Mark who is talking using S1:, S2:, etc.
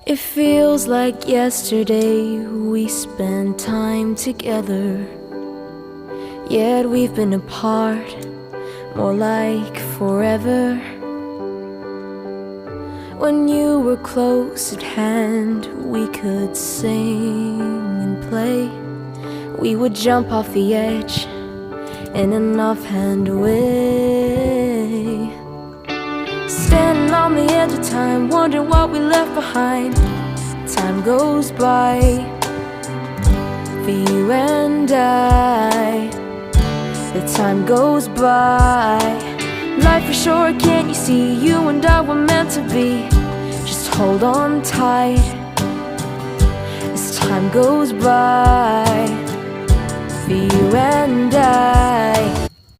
S1: It feels like yesterday we spent time together, yet we've been apart, more like forever. When you were close at hand, we could sing and play. We would jump off the edge in an offhand way, standing on the edge of time, wondering what we left behind. Time goes by for you and I. The time goes by. Life is short, can't you see? You and I were meant to be. Just hold on tight as time goes by for you and I.